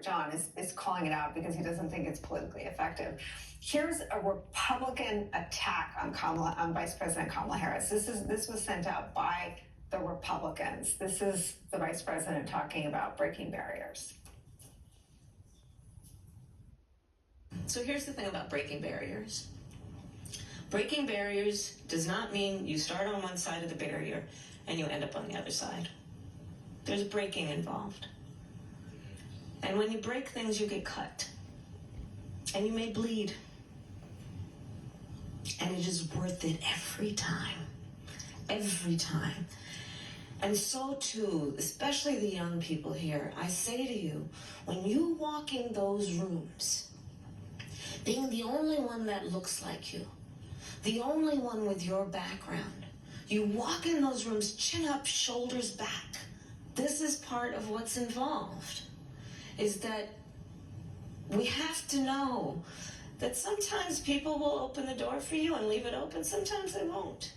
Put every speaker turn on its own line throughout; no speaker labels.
John is calling it out because he doesn't think it's politically effective. Here's a Republican attack on Vice President Kamala Harris. This was sent out by the Republicans. This is the Vice President talking about breaking barriers.
So here's the thing about breaking barriers. Breaking barriers does not mean you start on one side of the barrier and you end up on the other side. There's breaking involved. And when you break things, you get cut. And you may bleed. And it is worth it every time. Every time. And so too, especially the young people here, I say to you, when you walk in those rooms, being the only one that looks like you, the only one with your background, you walk in those rooms, chin up, shoulders back. This is part of what's involved, is that we have to know that sometimes people will open the door for you and leave it open, sometimes they won't.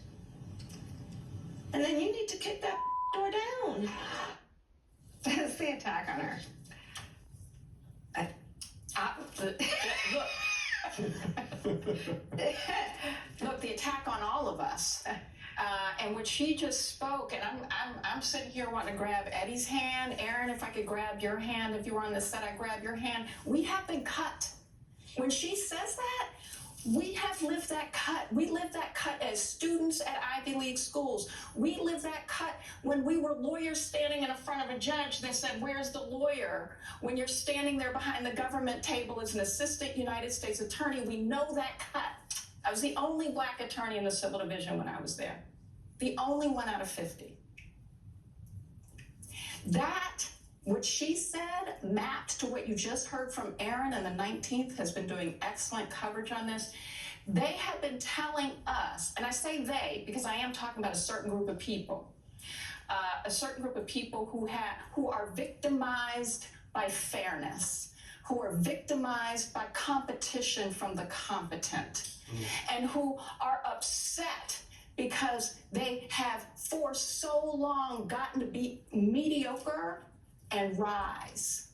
And then you need to kick that door down.
That's the attack on her.
Look, the attack on all of us. And what she just spoke, and I'm sitting here wanting to grab Eddie's hand. Aaron, if I could grab your hand, if you were on this set, I'd grab your hand. We have been cut. When she says that, we have lived that cut. We lived that cut as students at Ivy League schools. We lived that cut when we were lawyers standing in front of a judge. They said, where's the lawyer? When you're standing there behind the government table as an assistant United States attorney, we know that cut. I was the only black attorney in the civil division when I was there. The only one out of 50. That, what she said, mapped to what you just heard from Aaron, and the 19th has been doing excellent coverage on this. They have been telling us, and I say they because I am talking about a certain group of people, who are victimized by fairness, who are victimized by competition from the competent, and who are upset because they have for so long gotten to be mediocre and rise.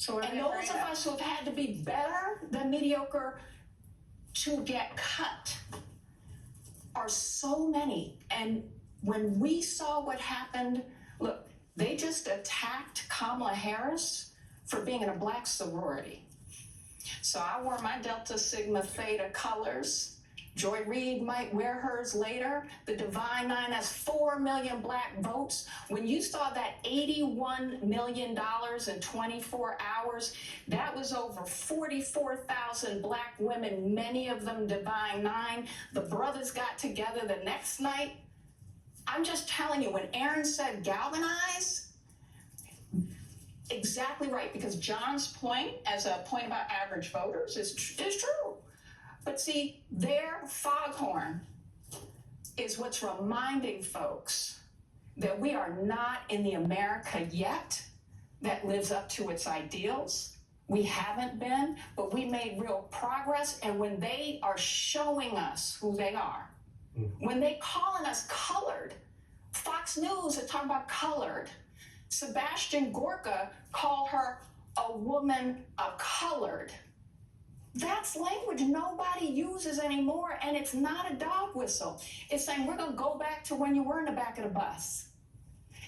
And those of us who have had to be better than mediocre to get cut are so many. And when we saw what happened, look, they just attacked Kamala Harris for being in a black sorority. So I wore my Delta Sigma Theta colors. Joy Reid might wear hers later. The Divine Nine has 4 million black votes. When you saw that $81 million in 24 hours, that was over 44,000 black women, many of them Divine Nine. The brothers got together the next night. I'm just telling you, when Aaron said galvanize, exactly right, because John's point as a point about average voters is true. But see, their foghorn is what's reminding folks that we are not in the America yet that lives up to its ideals. We haven't been, but we made real progress. And when they are showing us who they are, when they calling us colored, Fox News are talking about colored. Sebastian Gorka called her a woman of colored. That's language nobody uses anymore, and it's not a dog whistle. It's saying we're going to go back to when you were in the back of the bus.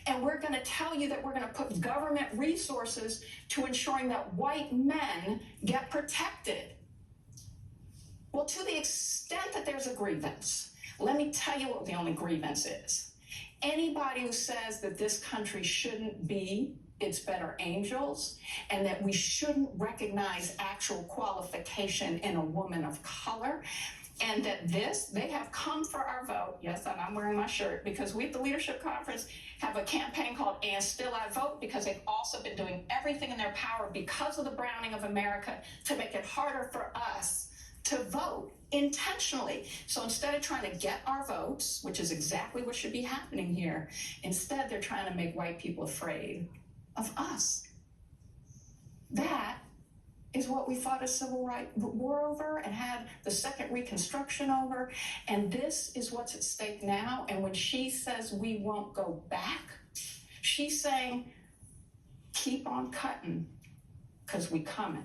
And we're going to tell you that we're going to put government resources to ensuring that white men get protected. Well, to the extent that there's a grievance, let me tell you what the only grievance is. Anybody who says that this country shouldn't be its better angels and that we shouldn't recognize actual qualification in a woman of color, and that they have come for our vote. Yes, and I'm wearing my shirt because we at the Leadership Conference have a campaign called And Still I Vote, because they've also been doing everything in their power because of the browning of America to make it harder for us to vote intentionally. So instead of trying to get our votes, which is exactly what should be happening here, instead they're trying to make white people afraid of us. That is what we fought a civil rights war over and had the second Reconstruction over. And this is what's at stake now. And when she says we won't go back, she's saying, keep on cutting. because we coming.